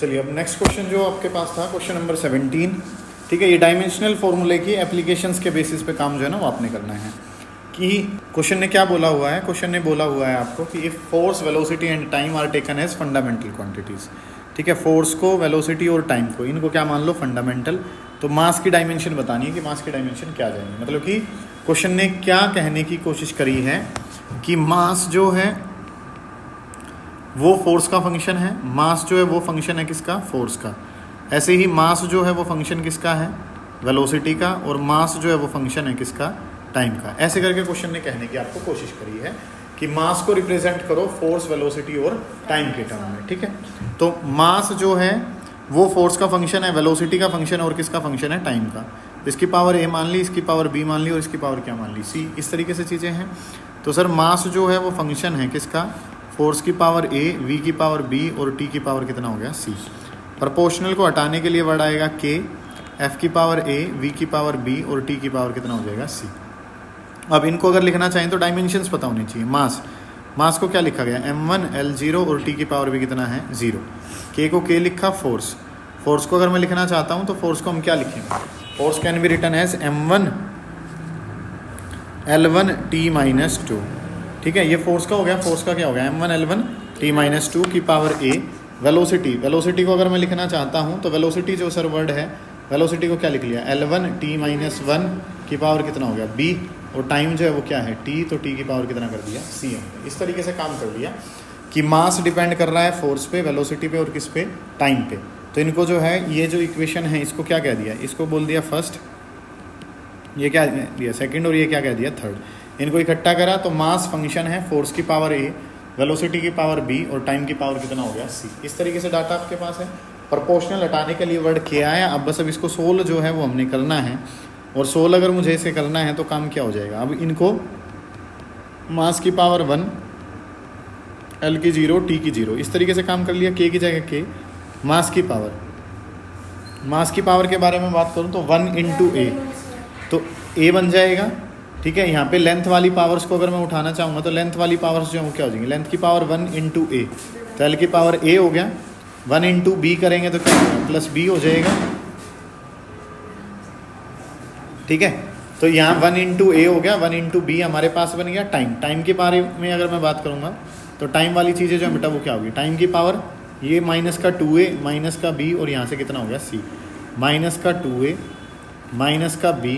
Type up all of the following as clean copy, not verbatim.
चलिए अब next question जो आपके पास था, क्वेश्चन नंबर 17। ठीक है, ये डायमेंशनल फॉर्मूले की एप्लीकेशंस के बेसिस पे काम जो है ना वो आपने करना है। कि क्वेश्चन ने क्या बोला हुआ है, क्वेश्चन ने बोला हुआ है आपको कि if force, velocity and time are taken as fundamental quantities. ठीक है, फोर्स को, वेलोसिटी और टाइम को, इनको क्या मान लो, फंडामेंटल। तो मास की डायमेंशन बतानी है कि मास की डायमेंशन क्या जाएंगे। मतलब कि क्वेश्चन ने क्या कहने की कोशिश करी है कि मास जो है वो फोर्स का फंक्शन है, मास जो है वो फंक्शन है किसका, फोर्स का। ऐसे ही मास जो है वो फंक्शन किसका है, वेलोसिटी का, और मास जो है वो फंक्शन है किसका, टाइम का। ऐसे करके क्वेश्चन ने कहने की आपको कोशिश करी है कि मास को रिप्रेजेंट करो फोर्स, वेलोसिटी और टाइम के टर्म में। ठीक है, तो मास जो है वो फोर्स का फंक्शन है, वेलोसिटी का फंक्शन है, और किसका फंक्शन है, टाइम का। इसकी पावर a मान ली, इसकी पावर b मान ली, और इसकी पावर क्या मान ली, c। इस तरीके से चीज़ें हैं। तो सर मास जो है वो फंक्शन है किसका, फोर्स की पावर a, v की पावर b और t की पावर कितना हो गया, c। प्रोपोर्शनल को हटाने के लिए वर्ड आएगा k, f की पावर a, v की पावर b और t की पावर कितना हो जाएगा, c। अब इनको अगर लिखना चाहें तो डायमेंशंस पता होनी चाहिए। मास को क्या लिखा गया, m1 L0 और t की पावर भी कितना है, 0। k को k लिखा, फोर्स को अगर मैं लिखना चाहता हूँ तो फोर्स को हम क्या लिखेंगे, force can be written as m1 L1 t-2। ठीक है, ये फोर्स का हो गया, फोर्स का क्या हो गया, m1 L1 t-2 की पावर a। वेलोसिटी को अगर मैं लिखना चाहता हूँ तो वेलोसिटी जो सर वर्ड है, वेलोसिटी को क्या लिख लिया, L1 t-1 की पावर कितना हो गया, b। और टाइम जो है वो क्या है, t, तो t की पावर कितना कर दिया, c। इस तरीके से काम कर लिया कि मास डिपेंड कर रहा है फोर्स पे, वेलोसिटी पे और किस पे, टाइम पे। तो इनको जो है, ये जो इक्वेशन है इसको क्या कह दिया, इसको बोल दिया फर्स्ट, ये क्या दिया सेकंड, और ये क्या कह दिया थर्ड। इनको इकट्ठा करा तो मास फंक्शन है फोर्स की पावर a, वेलोसिटी की पावर b और टाइम की पावर कितना हो गया, c। इस तरीके से डाटा आपके पास है। प्रोपोर्शनल हटाने के लिए वर्ड क्या आया, अब बस अब इसको सोल्व जो है वो हमने करना है, और सोल्व अगर मुझे इसे करना है तो काम क्या हो जाएगा। अब इनको मास की पावर 1, L की 0, T की 0, इस तरीके से काम कर लिया। k की जगह k, मास की पावर के बारे में बात करूँ तो 1 इंटू ए, तो a बन जाएगा। ठीक है, यहाँ पे लेंथ वाली पावर्स को अगर मैं उठाना चाहूँगा तो लेंथ वाली पावर्स जो है वो क्या हो जाएंगी, लेंथ की पावर 1 इंटू ए, तो L की पावर a हो गया। 1 इंटू बी करेंगे तो क्या होगा, प्लस b हो जाएगा। ठीक है, तो यहाँ 1 इंटू ए हो गया, 1 इंटू बी हमारे पास बन गया। टाइम के बारे में अगर मैं बात करूँगा तो टाइम वाली चीज़ें जो है बेटा वो क्या होगी, टाइम की पावर ये माइनस का 2a माइनस का b, और यहाँ से कितना हो गया c, माइनस का 2a माइनस का b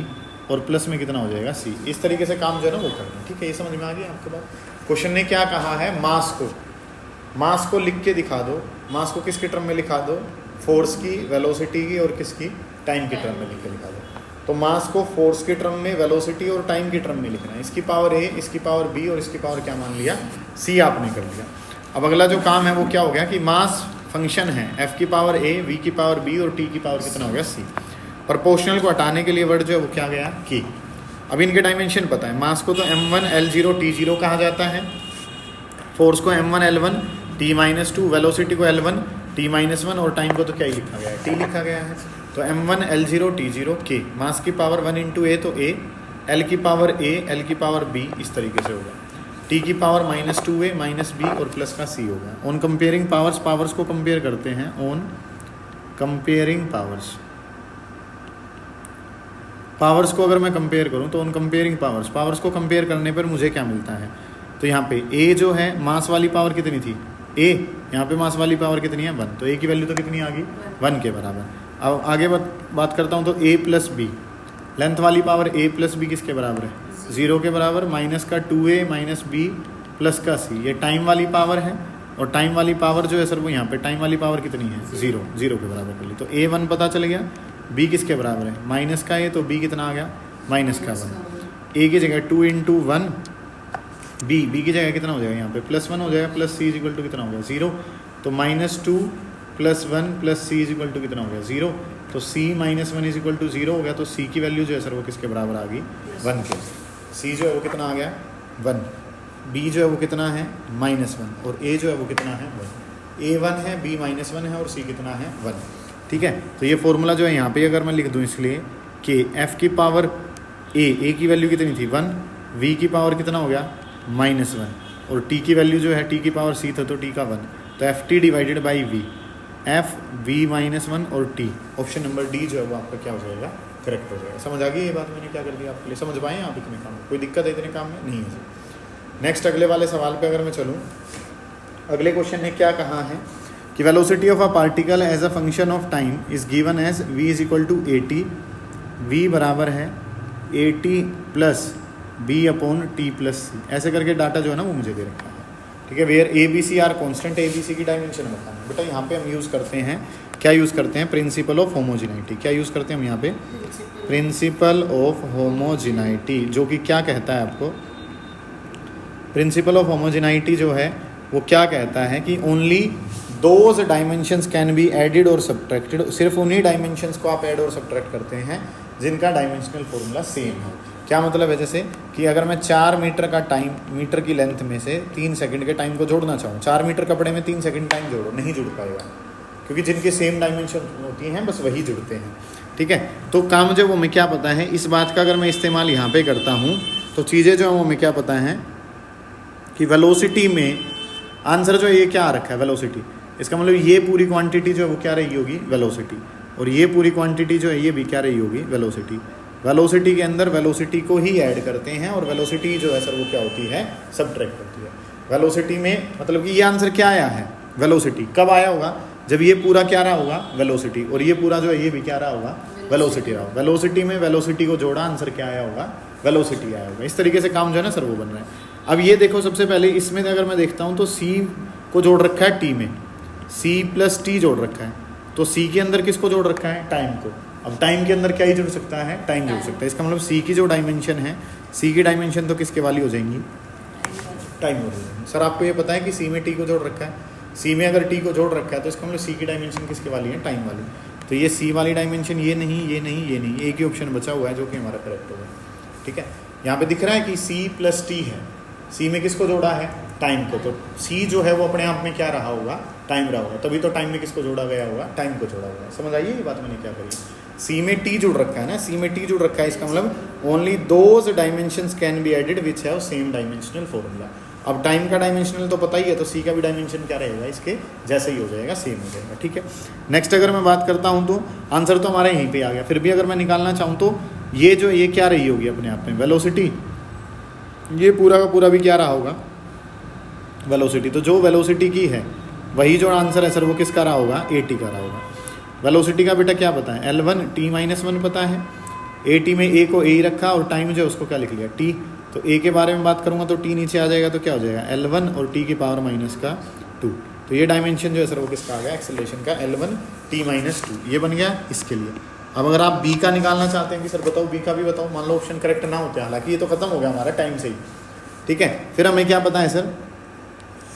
और प्लस में कितना हो जाएगा c। इस तरीके से काम जो है ना वो करना है। ठीक है, ये समझ में आ गया आपके बात। क्वेश्चन ने क्या कहा है, मास को लिख के दिखा दो। मास को किसके टर्म में लिखा दो, फोर्स की, वेलोसिटी की और किसकी, टाइम की टर्म में लिख के दिखा दो। तो मास को फोर्स के टर्म में, वेलोसिटी और टाइम की टर्म में लिखना है। इसकी पावर a, इसकी पावर b और इसकी पावर क्या मान लिया, c आपने कर लिया। अब अगला जो काम है वो क्या हो गया कि मास फंक्शन है f की पावर a, v की पावर b और t की पावर कितना हो गया, c। प्रोपोर्शनल को हटाने के लिए वर्ड जो है वो क्या गया, k। अब इनके डायमेंशन पता है। मास को तो m1 L0 t0 कहा जाता है, फोर्स को m1 L1 t-2, वेलोसिटी को L1 t-1 और टाइम को तो क्या ही लिखा गया है, t लिखा गया है। तो m1 L0 t0 k, मास की पावर 1 इंटू ए तो a, L की पावर a, L की पावर b, इस तरीके से होगा। t की पावर -2a माइनस b और प्लस का c होगा। ऑन कंपेयरिंग पावर्स को कंपेयर करते हैं, ऑन कंपेयरिंग पावर्स को अगर मैं कंपेयर करूं तो ऑन कंपेयरिंग पावर्स को कंपेयर करने पर मुझे क्या मिलता है। तो यहाँ पे a जो है मास वाली पावर कितनी थी, a, यहाँ पे मास वाली पावर कितनी है, 1, तो a की वैल्यू तो कितनी आ गई, 1 के बराबर। अब आगे बात करता हूँ तो a प्लस b, लेंथ वाली पावर a प्लस b किसके बराबर है, 0 के बराबर, माइनस का 2a माइनस b प्लस का c। ये टाइम वाली पावर है, और टाइम वाली पावर जो है सर वो यहाँ पे टाइम वाली पावर कितनी है, 0 के बराबर कर ली। तो a 1 पता चल गया, b किसके बराबर है, माइनस का a, तो b कितना आ गया, माइनस का 1। a की जगह 2 इंटू 1 b की जगह कितना हो जाएगा, यहाँ पे +1 हो जाएगा, प्लस c इक्वल टू कितना हो गया, 0। तो -2 + 1 + c इक्वल टू कितना हो गया, 0। तो c - 1 इक्वल टू 0 हो गया। तो c की वैल्यू जो है सर वो किसके बराबर आ गई, 1 के। c जो है वो कितना आ गया, 1। b जो है वो कितना है, -1, और a जो है वो कितना है, 1। a 1 है, b -1 है और c कितना है, 1। ठीक है, तो ये फॉर्मूला जो है यहाँ पे अगर मैं लिख दूँ इसलिए कि f की पावर a की वैल्यू कितनी थी, 1, v की पावर कितना हो गया, -1, और t की वैल्यू जो है t की पावर c था तो t का 1, तो ft divided by v। F V minus one और टी, ऑप्शन नंबर डी जो है वो आपका क्या हो जाएगा, करेक्ट हो जाएगा। समझ आ गई ये बात मैंने क्या कर दिया आपके लिए, समझ पाए आप इतने काम में, कोई दिक्कत है इतने काम में नहीं है। नेक्स्ट अगले वाले सवाल पे अगर मैं चलूँ, अगले क्वेश्चन ने क्या कहा है कि velocity of a particle as a function of time is given as v is equal to A T, V बराबर है A T plus B upon T plus C, ऐसे करके डाटा जो है ना वो मुझे दे रखा है। ठीक है, where A B C are constant, A B C की डायमेंशन बताना बेटा। यहाँ पे हम यूज़ करते हैं, क्या यूज़ करते हैं, प्रिंसिपल ऑफ होमोजिनाइटी। क्या यूज़ करते हैं हम यहाँ पे, प्रिंसिपल ऑफ होमोजिनाइटी, जो कि क्या कहता है आपको, प्रिंसिपल ऑफ होमोजिनाइटी जो है वो क्या कहता है कि only those dimensions can be added और सब्ट्रैक्टेड, सिर्फ उन्हीं डायमेंशंस को आप ऐड और सब्ट्रैक्ट करते हैं जिनका डायमेंशनल फॉर्मूला सेम है। क्या मतलब है, जैसे कि अगर मैं 4 मीटर का टाइम, मीटर की लेंथ में से 3 सेकंड के टाइम को जोड़ना चाहूँ, 4 मीटर कपड़े में 3 सेकंड टाइम जोड़ो, नहीं जुड़ पाएगा, क्योंकि जिनके सेम डायमेंशन होती हैं बस वही जुड़ते हैं। ठीक है, तो काम जो वो मैं क्या पता है, इस बात का अगर मैं इस्तेमाल यहाँ पे करता हूँ तो चीज़ें जो है वो मैं क्या पता है कि वेलोसिटी में आंसर जो है ये क्या आ रखा है, वेलोसिटी, इसका मतलब ये पूरी क्वांटिटी जो है वो क्या रही होगी, वेलोसिटी, और ये पूरी क्वांटिटी जो है ये भी क्या रही होगी, वेलोसिटी। वेलोसिटी के अंदर वेलोसिटी को ही ऐड करते हैं और वेलोसिटी जो है सर वो क्या होती है, सब्ट्रैक्ट होती है। वेलोसिटी में मतलब कि ये आंसर क्या आया है, वेलोसिटी। कब आया होगा, जब ये पूरा क्या रहा होगा, वेलोसिटी, और ये पूरा जो है ये भी क्या रहा होगा, वेलोसिटी रहा होगा। वेलोसिटी में वेलोसिटी को जोड़ा, आंसर क्या आया होगा, वेलोसिटी आया होगा। इस तरीके से काम जो है ना सर वो बन रहा है। अब ये देखो, सबसे पहले इसमें अगर मैं देखता हूँ तो सी को जोड़ रखा है टी में, सी प्लस टी जोड़ रखा है, तो सी के अंदर किसको जोड़ रखा है, टाइम को। अब टाइम के अंदर क्या ही जुड़ सकता है, टाइम जुड़ सकता है। इसका मतलब सी की जो डायमेंशन है, सी की डायमेंशन तो किसके वाली हो जाएंगी, टाइम हो जाएगी। सर आपको ये पता है कि सी में टी को जोड़ रखा है, सी में अगर टी को जोड़ रखा है तो इसका मतलब सी की डायमेंशन किसके वाली है, टाइम वाली। तो ये सी वाली डायमेंशन ये नहीं, ये नहीं, ये नहीं, एक ही ऑप्शन बचा हुआ है जो कि हमारा करेक्ट होगा। ठीक है, यहाँ पे दिख रहा है कि सी प्लस टी है, सी में किसको जोड़ा है, टाइम को, तो सी जो है वो अपने आप में क्या रहा होगा, टाइम रहा होगा, तभी तो टाइम में किसको जोड़ा गया होगा, टाइम को जोड़ा होगा। समझ आइए ये बात मैंने क्या करी, सी में टी जुड़ रखा है ना, सी में टी जुड़ रखा है, इसका मतलब only those dimensions can be added which have same dimensional formula. अब टाइम का डायमेंशनल तो पता ही है, तो सी का भी डायमेंशन क्या रहेगा, इसके जैसे ही हो जाएगा, सेम हो जाएगा। ठीक है, नेक्स्ट अगर मैं बात करता हूँ तो आंसर तो हमारा यहीं पे आ गया। फिर भी अगर मैं निकालना चाहूँ तो ये जो ये क्या रही होगी अपने आप में, वेलोसिटी, ये पूरा का पूरा भी क्या रहा होगा, वेलोसिटी। तो जो वेलोसिटी की है वही जो आंसर है सर वो किसका रहा होगा, ए टी का रहा होगा। वेलोसिटी का बेटा क्या पता है, L1 t माइनस 1 पता है, ए टी में ए को ए ही रखा और टाइम जो है उसको क्या लिख लिया, टी। तो ए के बारे में बात करूँगा तो टी नीचे आ जाएगा, तो क्या हो जाएगा, L1 और टी की पावर माइनस का 2। तो ये डायमेंशन जो है सर वो किसका आ गया, एक्सेलरेशन का, L1 t माइनस 2, ये बन गया इसके लिए। अब अगर आप बी का निकालना चाहते हैं कि सर बताओ बी का भी बताओ, मान लो ऑप्शन करेक्ट ना होते, हालांकि ये तो खत्म हो गया हमारा टाइम से ही। ठीक है, फिर हमें क्या पता है सर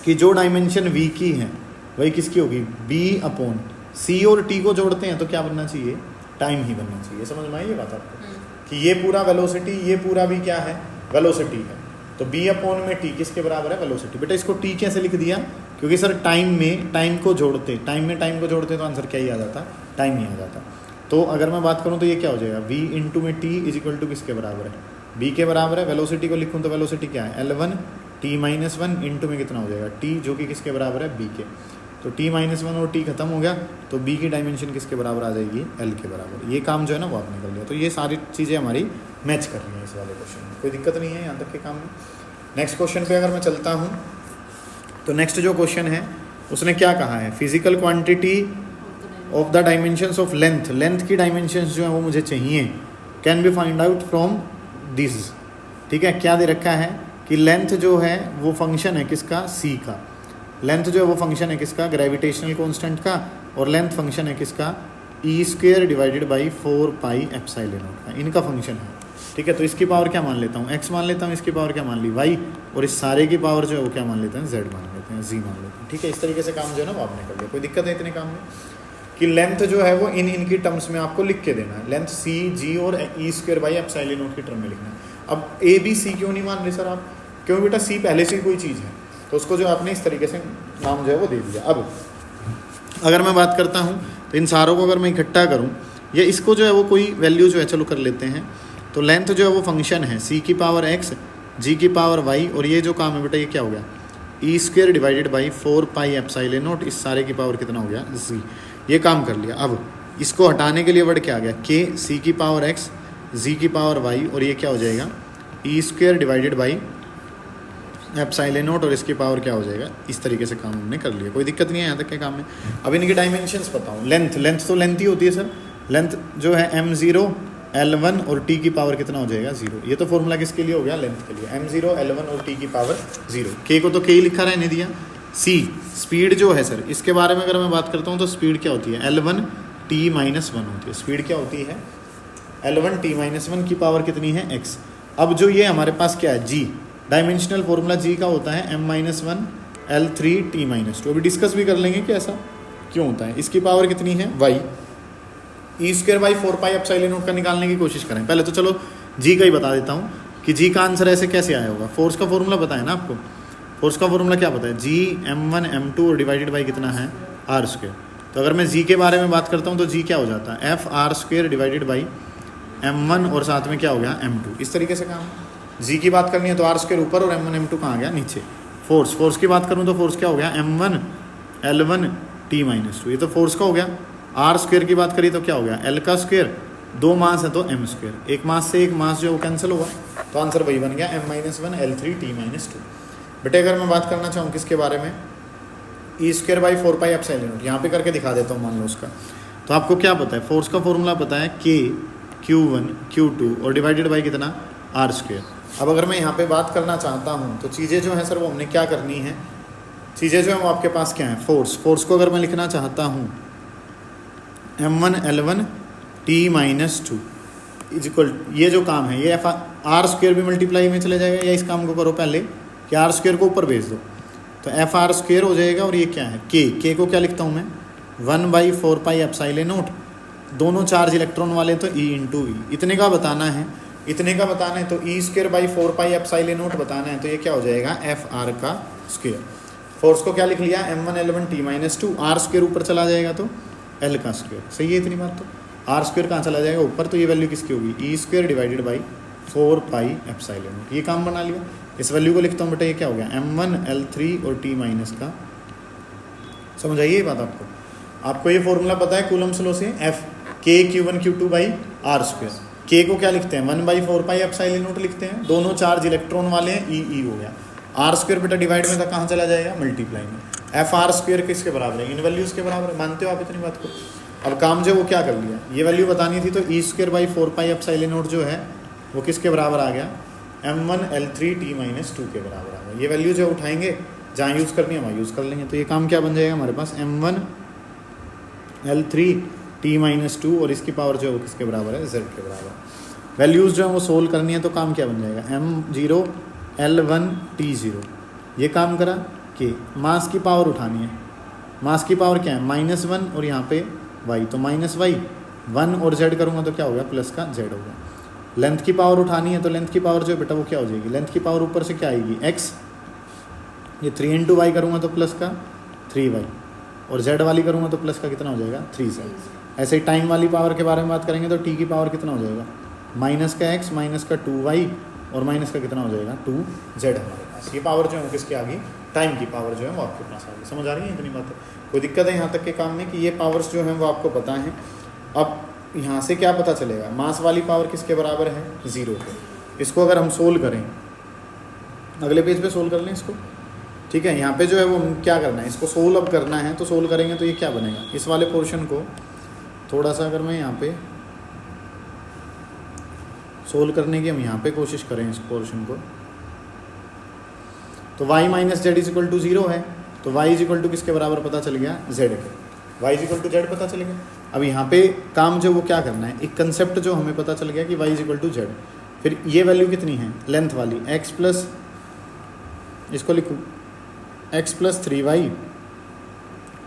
कि जो डायमेंशन वी की है वही किसकी होगी, बी अपॉन सी, और टी को जोड़ते हैं तो क्या बनना चाहिए, टाइम ही बनना चाहिए। समझ में आई ये बात आपको कि ये पूरा वेलोसिटी, ये पूरा भी क्या है, वेलोसिटी है, तो बी अपॉन में टी किसके बराबर है, वेलोसिटी। बेटा इसको टी कैसे लिख दिया, क्योंकि सर टाइम में टाइम को जोड़ते, टाइम में टाइम को जोड़ते तो आंसर क्या ही आ जाता, टाइम ही आ जाता। तो अगर मैं बात करूँ तो ये क्या हो जाएगा, v इंटू में टी इज इक्वल टू किसके बराबर है, b के बराबर है। वेलोसिटी को लिखूँ तो वेलोसिटी क्या है, L1 t माइनस 1 इंटू में कितना हो जाएगा, t, जो कि किसके बराबर है, b के। तो t माइनस 1 और t खत्म हो गया, तो b की डायमेंशन किसके बराबर आ जाएगी, l के बराबर। ये काम जो है ना वो आपने कर लिया। तो ये सारी चीज़ें हमारी मैच कर रही हैं इस वाले क्वेश्चन में, कोई दिक्कत नहीं है यहाँ तक के काम में। नेक्स्ट क्वेश्चन पे अगर मैं चलता हूँ तो नेक्स्ट जो क्वेश्चन है उसने क्या कहा है, physical quantity of the dimensions of length, length की डायमेंशंस जो है वो मुझे चाहिए, can be find out from this. ठीक है, क्या दे रखा है कि लेंथ जो है वो फंक्शन है किसका, सी का। लेंथ जो है वो फंक्शन है किसका, ग्रेविटेशनल कांस्टेंट का, और लेंथ फंक्शन है किसका, E square divided by 4 pi epsilon naught का, इनका फंक्शन है। ठीक है, तो इसकी पावर क्या मान लेता हूँ, x मान लेता हूँ, इसकी पावर क्या मान ली, y, और इस सारे की पावर जो है वो क्या मान लेते हैं, z मान लेते हैं, z मान लेते हैं। ठीक है, इस तरीके से काम जो है ना वो आपने कर लिया। कोई दिक्कत है इतने काम में कि लेंथ जो है वो इनकी टर्म्स में आपको लिख के देना है, लेंथ सी, जी और E square by epsilon not की टर्म में लिखना है। अब ए बी सी क्यों नहीं मान रहे सर आप, क्यों बेटा सी पहले से ही कोई चीज़ है, तो उसको जो आपने इस तरीके से नाम जो है वो दे दिया। अब अगर मैं बात करता हूँ तो इन सारों को अगर मैं इकट्ठा करूँ या इसको जो है वो कोई वैल्यू जो है चलो कर लेते हैं, तो लेंथ जो है वो फंक्शन है सी की पावर एक्स, जी की पावर वाई, और ये जो काम है बेटा ये क्या हो गया, E square divided by 4 pi epsilon naught, इस सारे की पावर कितना हो गया जी। ये काम कर लिया। अब इसको हटाने के लिए वर्ड क्या आ गया, के सी की पावर एक्स जी की पावर वाई, और ये क्या हो जाएगा E square divided by epsilon naught, और इसकी पावर क्या हो जाएगा। इस तरीके से काम हमने कर लिया, कोई दिक्कत नहीं है यहाँ तक के काम में। अब इनके डायमेंशंस बताऊँ। लेंथ तो लेंथ ही होती है सर, लेंथ जो है m0 L1 और t की पावर कितना हो जाएगा 0। ये तो फॉर्मूला किसके लिए हो गया, लेंथ के लिए, m0 L1 और t की पावर 0। k को तो k ही लिखा रहने दिया। c स्पीड जो है सर, इसके बारे में अगर मैं बात करता हूँ तो स्पीड क्या होती है L1 t -1 होती है। स्पीड क्या होती है L1 t -1 की पावर कितनी है x। अब जो ये हमारे पास क्या है g, डायमेंशनल फॉर्मूला g का होता है m-1 L3 t -2। अभी डिस्कस भी कर लेंगे कि ऐसा क्यों होता है। इसकी पावर कितनी है y, E square by 4 pi epsilon naught का निकालने की कोशिश करें। पहले तो चलो जी का ही बता देता हूँ कि जी का आंसर ऐसे कैसे आया होगा। फोर्स का फॉर्मूला पता है ना आपको, फोर्स का फॉर्मूला क्या पता है, जी m1 m2 और डिवाइडेड बाई कितना है आर स्क्वेयर। तो अगर मैं जी के बारे में बात करता हूँ तो जी क्या हो जाता है F R square divided by m1 और साथ में क्या हो गया m2। इस तरीके से काम। जी की बात करनी है तो आर स्क्वेयर ऊपर और m1 m2 कहाँ गया नीचे। फोर्स की बात करूँ तो फोर्स क्या हो गया m1 L1 t -2, ये तो फोर्स का हो गया। आर स्क्वेयर की बात करी तो क्या हो गया एल का स्क्वेयर, 2 मास है तो m स्क्वेयर, एक मास से एक मास जो है वो कैंसिल होगा, तो आंसर वही बन गया m-1 L3 t -2। बेटे अगर मैं बात करना चाहूँ किसके बारे में, E square by 4 pi epsilon naught, यहाँ पे करके दिखा देता हूँ मान लो उसका। तो आपको क्या पता है, फोर्स का फॉर्मूला पता है k Q1 Q2 और डिवाइडेड बाई कितना आर स्क्वेयर। अब अगर मैं यहाँ पे बात करना चाहता हूँ तो चीज़ें जो हैं सर वो हमने क्या करनी है, चीज़ें जो हैं वो आपके पास क्या है, फोर्स को अगर मैं लिखना चाहता हूँ m1 L1 t -2 is equal, ये जो काम है ये एफ आर स्क्वेयर भी मल्टीप्लाई में चले जाएगा, या इस काम को करो पहले कि आर स्क्वेयर को ऊपर भेज दो तो एफ आर स्क्वेयर हो जाएगा, और ये क्या है के को क्या लिखता हूँ मैं 1/4 पाई एप्सिलॉन नॉट, दोनों चार्ज इलेक्ट्रॉन वाले तो e इंटू ई, इतने का बताना है तो E square by 4 pi epsilon naught बताना है, तो ये क्या हो जाएगा एफ आर का स्क्वेयर। फोर्स को क्या लिख लिया m1 L1 t -2, are square ऊपर चला जाएगा तो एल का स्क्वेयर, सही है इतनी बात। तो आर स्क्वेयर कहाँ चला जाएगा ऊपर, तो ये वैल्यू किसकी होगी E square divided by 4 pi epsilon naught. ये काम बना लिया। इस वैल्यू को लिखता हूँ बेटा, ये क्या हो गया m1 L3 और t माइनस का, समझ आइए ये बात आपको ये फॉर्मूला पता है कूलम्स लॉ से, एफ के Q1 Q2 by are square. के को क्या लिखते हैं 1/4 पाई एप्सिलॉन नॉट लिखते हैं, दोनों चार्ज इलेक्ट्रॉन वाले हैं ई हो गया। आर स्क्वेयर बेटा डिवाइड में था कहाँ चला जाएगा मल्टीप्लाई में। एफ आर स्क्वेयर किसके बराबर है, इन वैल्यूज़ के बराबर है, मानते हो आप इतनी बात को। अब काम जो वो क्या कर लिया, ये वैल्यू बतानी थी तो E square by 4 pi epsilon naught जो है वो किसके बराबर आ गया m1 L3 t -2 के बराबर आ गया। ये वैल्यू जो उठाएंगे जहाँ यूज़ करनी है वहाँ यूज़ कर लेंगे, तो ये काम क्या बन जाएगा हमारे पास m1 L3 t -2 और इसकी पावर जो है वो किसके बराबर है z के बराबर। वैल्यूज़ जो है वो सोल्व करनी है तो काम क्या बन जाएगा m0 L1 t0, ये काम करा कि मास की पावर उठानी है, मास की पावर क्या है -1 और यहाँ पे y, तो -y 1 और z करूँगा तो क्या होगा प्लस का z होगा। लेंथ की पावर उठानी है तो लेंथ की पावर जो है बेटा वो क्या हो जाएगी, लेंथ की पावर ऊपर से क्या आएगी x, ये 3 इंटू वाई करूँगा तो प्लस का 3y, और z वाली करूँगा तो प्लस का कितना हो जाएगा 3z। ऐसे ही टाइम वाली पावर के बारे में बात करेंगे तो t की पावर कितना हो जाएगा माइनस का x माइनस का 2y और माइनस का कितना हो जाएगा 2z हमारे पास। ये पावर जो है किसकी आ गई, टाइम की पावर जो है वो आपके पास आ गई। समझ आ रही है इतनी बात है, कोई दिक्कत है यहाँ तक के काम में कि ये पावर्स जो हैं वो आपको पता है। अब यहाँ से क्या पता चलेगा, मास वाली पावर किसके बराबर है 0 के। इसको अगर हम सोल्व करें, अगले पेज पे सोल्व कर लें इसको, ठीक है। यहाँ पे जो है वो क्या करना है, इसको सोल्व अब करना है, तो सोल्व करेंगे तो ये क्या बनेगा, इस वाले पोर्शन को थोड़ा सा अगर मैं यहाँ पे सोल्व करने की हम यहाँ पे कोशिश करें इस पोर्शन को, तो y minus Z is equal to 0 है, तो y इज इक्वल टू किसके बराबर पता चल गया z के, y is equal to Z पता चल गया। अब यहाँ पे काम जो वो क्या करना है, एक कंसेप्ट जो हमें पता चल गया कि y is equal to Z, फिर ये वैल्यू कितनी है लेंथ वाली x प्लस, इसको लिखूँ x plus 3y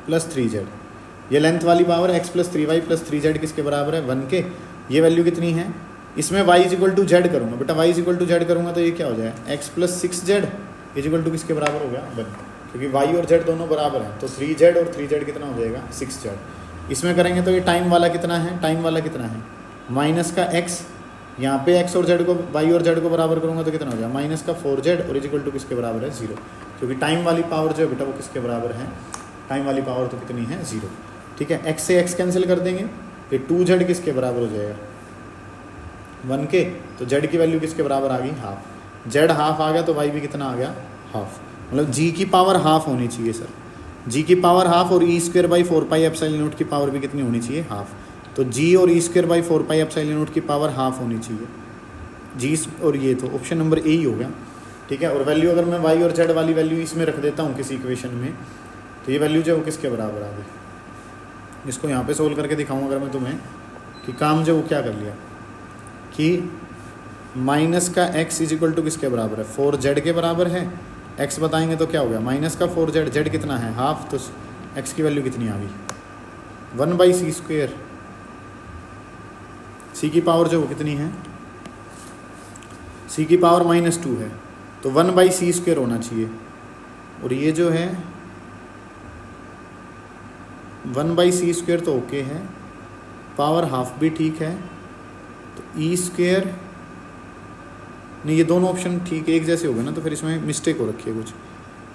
plus 3z, ये लेंथ वाली power x plus 3y plus 3z किसके बराबर है 1 के। ये वैल्यू कितनी है, इसमें y is equal to Z करूँगा बेटा, y is equal to Z करूँगा तो ये क्या हो जाएगा x plus 6z is equal to किसके बराबर हो गया 1, क्योंकि y और z दोनों बराबर हैं, तो 3z और 3z कितना हो जाएगा 6z। इसमें करेंगे तो ये टाइम वाला कितना है, टाइम वाला कितना है माइनस का x, यहाँ पे x और z को y और z को बराबर करूँगा तो कितना हो जाएगा माइनस का 4z और इज इक्वल टू किसके बराबर है 0, क्योंकि टाइम वाली पावर जो है बेटा वो किसके बराबर है, टाइम वाली पावर तो कितनी है 0। ठीक है, x से x कैंसिल कर देंगे, ये 2z किसके बराबर हो जाएगा 1 के, तो z की वैल्यू किसके बराबर आ गई हाफ, z हाफ आ गया तो y भी कितना आ गया हाफ, मतलब g की पावर हाफ होनी चाहिए सर, g की पावर हाफ और e² by 4 pi epsilon not की पावर भी कितनी होनी चाहिए हाफ, तो g और e² by 4 pi epsilon not की पावर हाफ होनी चाहिए g, और ये तो ऑप्शन नंबर ए ही हो गया। ठीक है, और वैल्यू अगर मैं y और z वाली वैल्यू इसमें रख देता हूँ किसी इक्वेशन में, तो ये वैल्यू जो है वो किसके बराबर आ गई। इसको यहाँ पे सोल्व करके दिखाऊँ अगर मैं तुम्हें कि काम जो वो क्या कर लिया कि माइनस का x इज इक्वल टू किसके बराबर है 4z के बराबर है, x बताएंगे तो क्या हो गया माइनस का 4z, z कितना है हाफ, तो x की वैल्यू कितनी आ गई 1/c², c की पावर जो वो कितनी है, c की पावर -2 है, तो 1/c² होना चाहिए, और ये जो है 1/c² तो ओके है, पावर हाफ भी ठीक है, तो e² नहीं, ये दोनों ऑप्शन ठीक है एक जैसे हो गए ना, तो फिर इसमें मिस्टेक हो रखी है कुछ,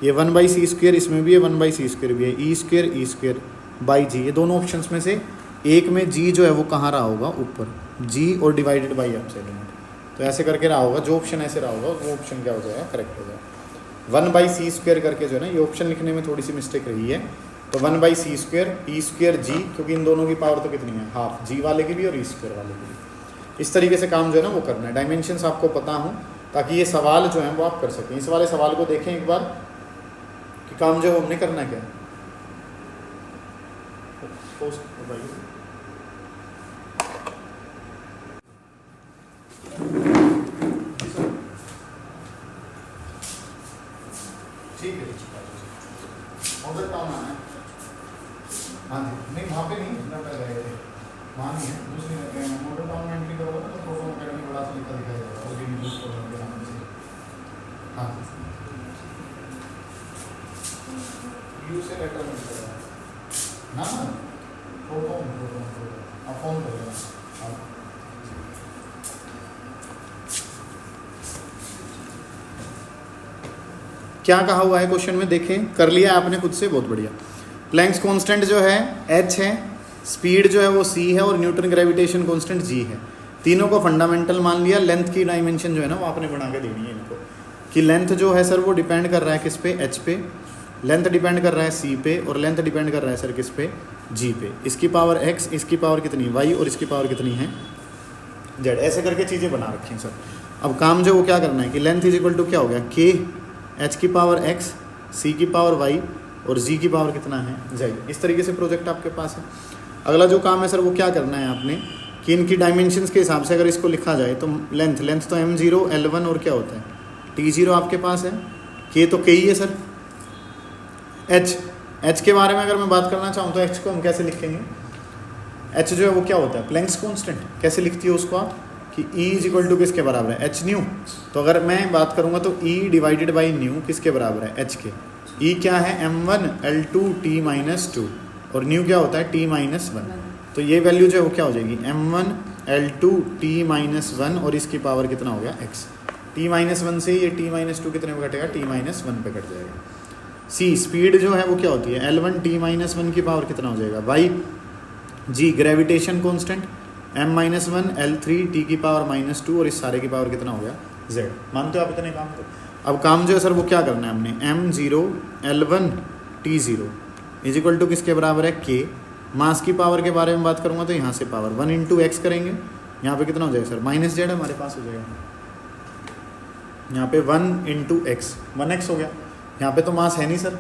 ये 1/c² इसमें भी है 1/c² भी है, e² बाई जी, ये दोनों ऑप्शंस में से एक में g जो है वो कहाँ रहा होगा ऊपर, g और डिवाइडेड बाई एप्सिलॉन, तो ऐसे करके रहा होगा, जो ऑप्शन ऐसे रहा होगा वो ऑप्शन क्या हो जाएगा करेक्ट हो जाएगा। 1/c² करके जो है ना ये ऑप्शन लिखने में थोड़ी सी मिस्टेक रही है, तो 1/c² e² g, क्योंकि इन दोनों की पावर तो कितनी है हाफ, g वाले की भी और e² वाले की भी। इस तरीके से काम जो है ना वो करना है, डायमेंशंस आपको पता हो ताकि ये सवाल जो है वो आप कर सकें। इस वाले सवाल को देखें एक बार कि काम जो हमने करना है क्या है। ठीक है, मॉडल टाउन आना है, हाँ जी, नहीं वहाँ पे नहीं, इतना पहले गए थे वहाँ नहीं है, दूसरी मॉडल टाउन में एंट्री करोगे ना तो प्रोफॉर्म अकेडमी बड़ा सा लिखा दिखाई देगा, वो भी यूज प्रोग्राम के नाम से, हाँ यू से लेटर मिल जाएगा ना, प्रोफॉर्म आप फोन कर लेना। क्या कहा हुआ है क्वेश्चन में, देखें कर लिया आपने खुद से, बहुत बढ़िया। प्लैंक्स कांस्टेंट जो है h है, स्पीड जो है वो c है, और न्यूटन ग्रेविटेशन कांस्टेंट g है, तीनों को फंडामेंटल मान लिया। लेंथ की डायमेंशन जो है ना वो आपने बना के देनी है इनको, कि लेंथ जो है सर वो डिपेंड कर रहा है किस पे, h पे, लेंथ डिपेंड कर रहा है c पे, और लेंथ डिपेंड कर रहा है सर किस पे, g पे। इसकी पावर x, इसकी पावर कितनी y, और इसकी पावर कितनी है z, ऐसे करके चीज़ें बना रखी हैं सर। अब काम जो वो क्या करना है कि लेंथ इज इक्वल टू क्या हो गया k, h की पावर x, c की पावर y, और g की पावर कितना है z। इस तरीके से प्रोजेक्ट आपके पास है। अगला जो काम है सर वो क्या करना है आपने कि इनकी डायमेंशंस के हिसाब से अगर इसको लिखा जाए तो लेंथ तो m0 L1 और क्या होता है t0 आपके पास है, k तो k ही है सर। h के बारे में अगर मैं बात करना चाहूँ तो h को हम कैसे लिखेंगे, h जो है वो क्या होता है प्लैंक्स कांस्टेंट, कैसे लिखती है उसको आप कि E इज इक्वल टू किसके बराबर है h न्यू, तो अगर मैं बात करूँगा तो E डिवाइडेड बाई न्यू किसके बराबर है h के, E क्या है m1 L2 t-2, और न्यू क्या होता है t-1, तो ये वैल्यू जो है वो क्या हो जाएगी m1 L2 t-1, और इसकी पावर कितना हो गया x, t-1 से ये t-2 कितने में कटेगा t-1 पे कट जाएगा। C स्पीड जो है वो क्या होती है L1 t-1 की पावर कितना हो जाएगा y, G gravitation constant m-1 L3 t की पावर -2, और इस सारे की पावर कितना हो गया z। मानते हो आप इतने काम को। अब काम जो है सर वो क्या करना है हमने, m0 L1 t0 is equal to किसके बराबर है k, मास की पावर के बारे में बात करूँगा तो यहाँ से पावर 1 इंटू एक्स करेंगे, यहाँ पे कितना हो जाएगा सर -z हमारे पास हो जाएगा, यहाँ पे 1 इंटू एक्स 1x हो गया, यहाँ पे तो मास है नहीं सर,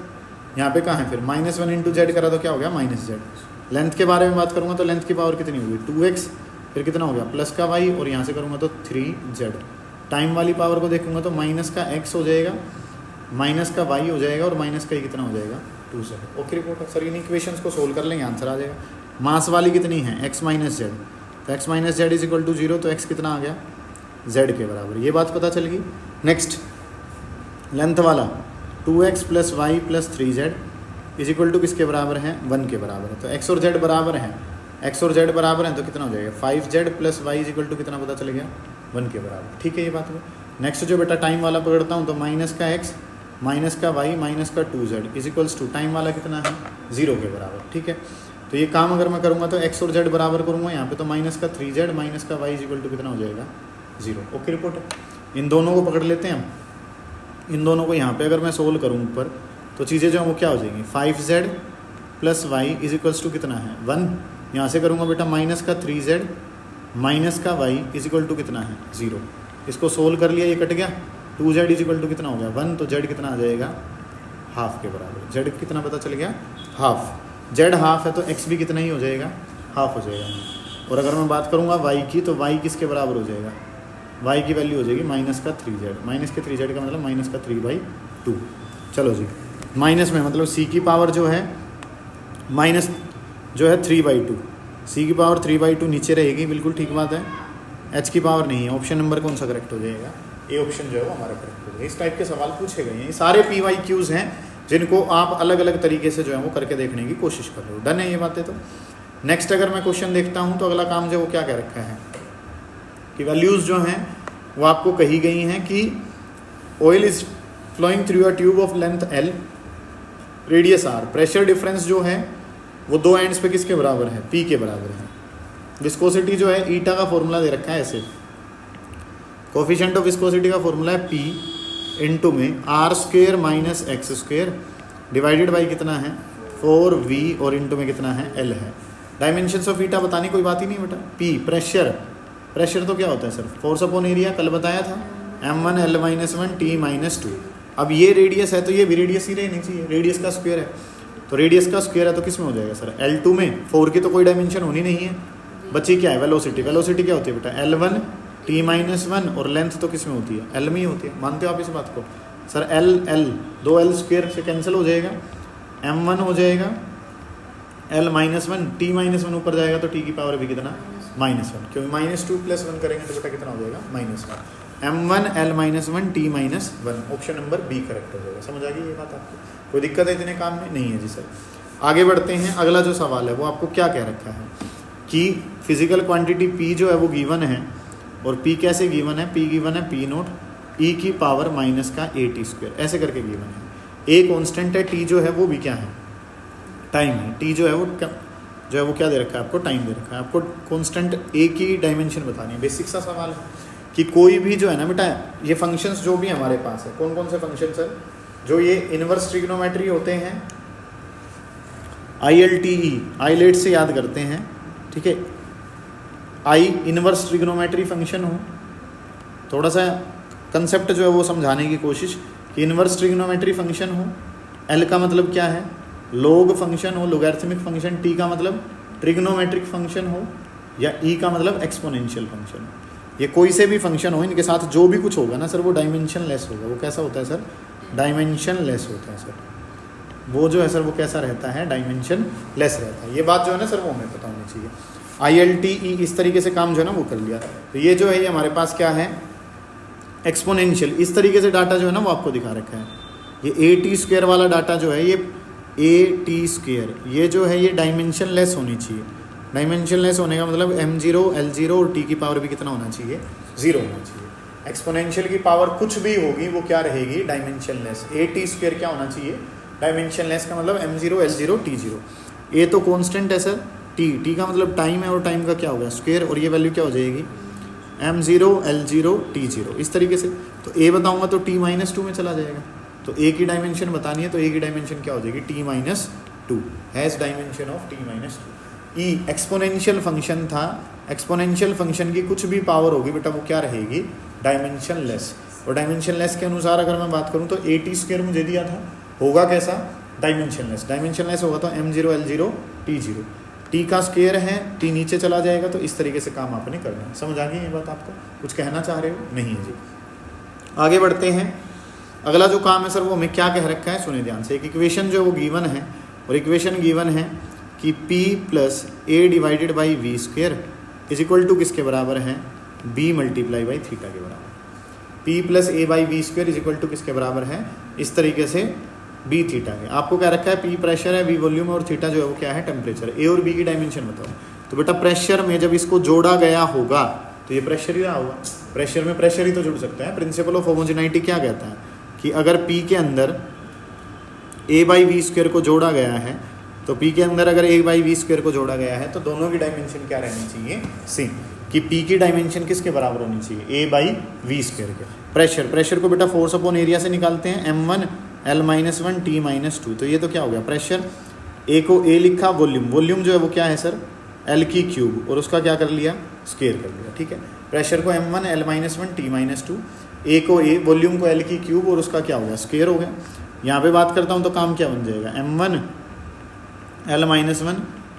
यहाँ पे कहाँ है फिर -1 इंटू जेड करा तो क्या हो गया -z। लेंथ के बारे में बात करूँगा तो लेंथ की पावर कितनी होगी 2x, फिर कितना हो गया प्लस का y, और यहाँ से करूँगा तो 3z। टाइम वाली पावर को देखूँगा तो माइनस का x हो जाएगा, माइनस का y हो जाएगा, और माइनस का कितना हो जाएगा 2z। ओके रिपोर्ट सर, इन इक्वेशंस को सोल्व कर लेंगे आंसर आ जाएगा। मास वाली कितनी है x माइनस जेड, तो x minus Z is equal to 0, तो x कितना आ गया z के बराबर, ये बात पता चल गई। नेक्स्ट लेंथ वाला 2x plus Y plus 3z is equal to किसके बराबर है 1 के बराबर है, तो x और z बराबर हैं, x और z बराबर हैं तो कितना हो जाएगा 5z plus Y is equal to कितना पता चल गया 1 के बराबर। ठीक है ये बात है। नेक्स्ट जो बेटा टाइम वाला पकड़ता हूँ तो माइनस का x माइनस का वाई माइनस का 2z is equals to time वाला कितना है 0 के बराबर, ठीक है। तो ये काम अगर मैं करूँगा तो x और z बराबर करूँगा यहाँ पे, तो माइनस का 3z माइनस का y इज इक्वल टू कितना हो जाएगा 0। ओके रिपोर्ट है। इन दोनों को पकड़ लेते हैं हम। इन दोनों को यहाँ पे अगर मैं सोल्व करूँ ऊपर तो चीज़ें जो हैं वो क्या हो जाएंगी, 5z plus Y is equals to कितना है 1। यहाँ से करूँगा बेटा माइनस का 3z माइनस का y इज इक्वल टू कितना है 0। इसको सोल्व कर लिया, ये कट गया, 2z इज इक्वल टू कितना हो गया 1, तो z कितना आ जाएगा हाफ के बराबर। z कितना पता चल गया हाफ, z हाफ है तो x भी कितना ही हो जाएगा हाफ हो जाएगा। और अगर मैं बात करूँगा y की, तो y किसके बराबर हो जाएगा, y की वैल्यू हो जाएगी माइनस का 3z, माइनस के 3z का मतलब माइनस का 3/2। चलो जी, माइनस में मतलब c की पावर जो है माइनस जो है 3/2, c की पावर 3/2 नीचे रहेगी, बिल्कुल ठीक बात है। h की पावर नहीं है। ऑप्शन नंबर कौन सा करेक्ट हो जाएगा, ए ऑप्शन जो है वो हमारा करेक्ट हो जाएगा। इस टाइप के सवाल पूछे गए हैं, ये सारे PYQs हैं जिनको आप अलग अलग तरीके से जो है वो करके देखने की कोशिश कर रहे हो। डन है ये बातें। तो नेक्स्ट अगर मैं क्वेश्चन देखता हूँ तो अगला काम जो वो क्या कह रखा है कि वैल्यूज़ जो हैं वो आपको कही गई हैं कि oil is flowing through a tube of length L, radius R, pressure difference जो है वो दो एंड्स पे किसके बराबर है, P के बराबर है। विस्कोसिटी जो है ईटा का फॉर्मूला दे रखा है ऐसे, कोफिशिएंट ऑफ विस्कोसिटी का फॉर्मूला है P इनटू में R² minus x² divided by कितना है 4V और इनटू में कितना है L है। डायमेंशंस ऑफ ईटा बतानी कोई बात ही नहीं बेटा। P प्रेशर, प्रेशर तो क्या होता है सर फोर्स अपॉन एरिया, कल बताया था m1 L-1 T-2। अब ये रेडियस है तो ये भी रेडियस ही रहनी चाहिए, रेडियस का स्क्वायर है, तो रेडियस का स्क्वायर है तो किस में हो जाएगा सर L2 में। 4 की तो कोई डायमेंशन होनी नहीं है, बची क्या है वेलोसिटी। वेलोसिटी क्या होती है बेटा L1 T-1 और लेंथ तो किस में होती है L में ही होती है। मानते हो आप इस बात को सर। L दो L स्क्वायर से कैंसिल हो जाएगा, m1 हो जाएगा L-1 T-1 ऊपर जाएगा तो T की पावर भी कितना -1, क्योंकि -2 + 1 करेंगे तो बेटा कितना हो जाएगा -1। m1 L-1 T-1, option number B correct हो जाएगा। समझ आ गई ये बात आपको, कोई दिक्कत है इतने काम में नहीं है जी सर। आगे बढ़ते हैं। अगला जो सवाल है वो आपको क्या कह रखा है कि फिजिकल क्वांटिटी P जो है वो गिवन है, और P कैसे गिवन है, P गिवन है P0 e की पावर माइनस का AT², ऐसे करके गिवन है। ए कॉन्स्टेंट है, T जो है वो भी क्या है टाइम है, T जो है वो क्या दे रखा है आपको, टाइम दे रखा है। आपको कॉन्स्टेंट A की डायमेंशन बतानी है। बेसिक सा सवाल है कि कोई भी जो है ना बेटा, ये फंक्शंस जो भी हमारे पास है, कौन कौन से फंक्शन सर, जो ये इनवर्स ट्रिग्नोमेट्री होते हैं, ILTE आइलेट से याद करते हैं, ठीक है। आई इनवर्स ट्रिग्नोमेट्री फंक्शन हो, थोड़ा सा कंसेप्ट जो है वो समझाने की कोशिश कि इनवर्स ट्रिग्नोमेट्री फंक्शन हो। एल का मतलब क्या है, लॉग फंक्शन हो, लोगैरिथमिक फंक्शन। टी का मतलब ट्रिग्नोमेट्रिक फंक्शन हो, या ई का मतलब एक्सपोनेंशियल फंक्शन हो। ये कोई से भी फंक्शन हो, इनके साथ जो भी कुछ होगा ना सर वो डायमेंशन लेस होगा। वो कैसा होता है सर, डायमेंशन लेस होता है सर। वो जो है सर वो कैसा रहता है, डायमेंशन लेस रहता है। ये बात जो है ना सर वो हमें पता होनी चाहिए। ILTE इस तरीके से काम जो है ना वो कर लिया। तो ये जो है ये हमारे पास क्या है, एक्सपोनेंशियल। इस तरीके से डाटा जो है ना वो आपको दिखा रखा है। ये AT² वाला डाटा जो है, ये AT², ये जो है ये डायमेंशन लेस होनी चाहिए। डायमेंशन लेस होने का मतलब m0 L0 और T की पावर भी कितना होना चाहिए, 0 होना चाहिए। एक्सपोनेंशियल की पावर कुछ भी होगी वो क्या रहेगी, डायमेंशन लेस। AT² क्या होना चाहिए, डायमेंशन लेस का मतलब m0 L0 T0। ए तो कांस्टेंट है सर, टी का मतलब टाइम है, और टाइम का क्या होगा स्क्वायर, और ये वैल्यू क्या हो जाएगी m0 L0 T0 इस तरीके से। तो ए बताऊंगा तो T-2 में चला जाएगा। तो ए की डायमेंशन बतानी है तो ए की डायमेंशन क्या हो जाएगी, T-2 has dimension of T-2। E exponential function था, एक्सपोनेंशियल फंक्शन की कुछ भी पावर होगी बेटा वो क्या रहेगी, डायमेंशन लेस। और डायमेंशन लेस के अनुसार अगर मैं बात करूँ तो AT² मुझे दिया था, होगा कैसा, डायमेंशन लेस। डायमेंशन लेस होगा तो m0 L0 T0, टी का स्क्वायर है, टी नीचे चला जाएगा। तो इस तरीके से काम आपने करना है। समझ आ गई ये बात आपको, कुछ कहना चाह रहे हो, नहीं है जी। आगे बढ़ते हैं। अगला जो काम है सर वो हमें क्या कह रखा है, सुनिए ध्यान से। एक इक्वेशन जो वो गिवन है, और इक्वेशन गिवन है कि P + A divided by V² is equal to किसके बराबर है, B मल्टीप्लाई बाई थीटा के बराबर। P + A by V² is equal to किसके बराबर है, इस तरीके से B थीटा के। आपको क्या रखा है, P प्रेशर है, V वॉल्यूम है, और थीटा जो है वो क्या है, टेम्परेचर। A और B की डायमेंशन बताओ। तो बेटा प्रेशर में जब इसको जोड़ा गया होगा तो ये प्रेशर ही रहा होगा। प्रेशर में प्रेशर ही तो जुड़ सकता है। प्रिंसिपल ऑफ होमोजेनिटी क्या कहता है, कि अगर P के अंदर a बाई वी स्क्वायर को जोड़ा गया है, तो P के अंदर अगर a बाई वी स्क्वायर को जोड़ा गया है तो दोनों की डायमेंशन क्या रहनी चाहिए, सेम। कि P की डायमेंशन किसके बराबर होनी चाहिए, a बाई वी स्क्वायर के। प्रेशर को बेटा फोर्स अपॉन एरिया से निकालते हैं, m1 L-1 T-2। तो ये तो क्या हो गया, प्रेशर, a को a लिखा, वॉल्यूम जो है वो क्या है सर, L की क्यूब, और उसका क्या कर लिया, स्क्वायर कर लिया, ठीक है। प्रेशर को m1 L-1 T-2, a को a, वॉल्यूम को L की क्यूब, और उसका क्या हो गया, स्क्वायर हो गया। यहाँ पे बात करता हूँ तो काम क्या बन जाएगा, m1 L-1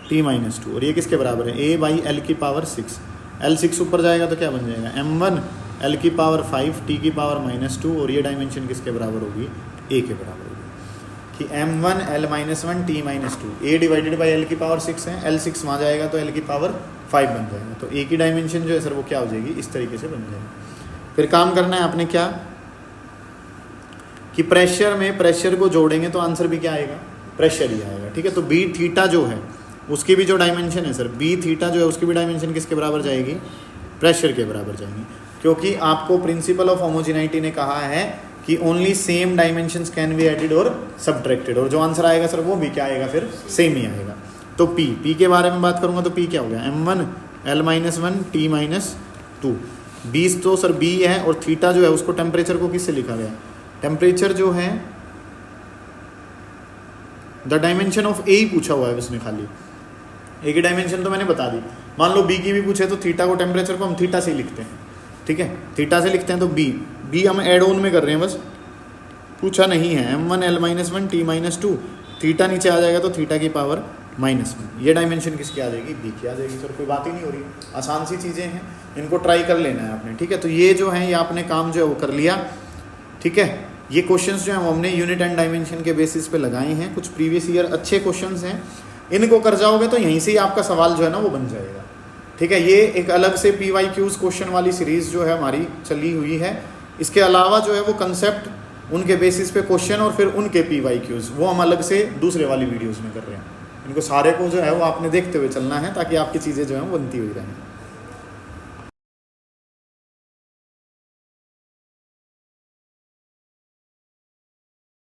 T-2, और ये किसके बराबर है, a बाई L की पावर 6। L6 ऊपर जाएगा तो क्या बन जाएगा, m1 L की पावर 5 T की पावर -2, और ये डायमेंशन किसके बराबर होगी, a के बराबर होगी। कि m1 L-1 T-2, a divided by L की पावर 6 है, L6 वहाँ जाएगा तो L की पावर 5 बन जाएगा। तो a की डायमेंशन जो है सर वो क्या हो जाएगी, इस तरीके से बन जाएगी। फिर काम करना है आपने क्या, कि प्रेशर में प्रेशर को जोड़ेंगे तो आंसर भी क्या आएगा, प्रेशर ही आएगा, ठीक है। तो बी थीटा जो है उसकी भी जो डायमेंशन है सर, बी थीटा जो है उसकी भी डायमेंशन किसके बराबर जाएगी, प्रेशर के बराबर जाएंगी। क्योंकि आपको प्रिंसिपल ऑफ होमोजेनिटी ने कहा है कि only same dimensions can be added और सब्ट्रैक्टेड, और जो आंसर आएगा सर वो भी क्या आएगा, फिर सेम ही आएगा। तो पी के बारे में बात करूंगा तो पी क्या हो गया, m1 L-1 T-2। बी तो सर बी है, और थीटा जो है उसको टेम्परेचर को किससे लिखा गया, टेम्परेचर जो है द डायमेंशन ऑफ ए ही पूछा हुआ है उसने, खाली ए की डायमेंशन तो मैंने बता दी। मान लो बी की भी पूछे तो थीटा को, टेम्परेचर को हम थीटा से लिखते हैं, ठीक है, थीटा से लिखते हैं। तो बी हम एड ऑन में कर रहे हैं, बस पूछा नहीं है, m1 L-1 T-2, थीटा नीचे आ जाएगा तो थीटा की पावर -1, ये डायमेंशन किसकी आ जाएगी, बी की आ जाएगी। सर कोई बात ही नहीं हो रही, आसान सी चीज़ें हैं, इनको ट्राई कर लेना है आपने, ठीक है। तो ये जो है ये आपने काम जो है वो कर लिया, ठीक है। ये क्वेश्चंस जो हैं वो हमने यूनिट एंड डायमेंशन के बेसिस पे लगाए हैं, कुछ प्रीवियस ईयर अच्छे क्वेश्चंस हैं, इनको कर जाओगे तो यहीं से ही आपका सवाल जो है ना वो बन जाएगा, ठीक है। ये एक अलग से PYQs क्वेश्चन वाली सीरीज़ जो है हमारी चली हुई है। इसके अलावा जो है वो कंसेप्ट, उनके बेसिस पे क्वेश्चन, और फिर उनके PYQs वो हम अलग से दूसरे वाली वीडियोज़ में कर रहे हैं। इनको सारे को जो है वो आपने देखते हुए चलना है, ताकि आपकी चीज़ें जो हैं बनती हुई रहें।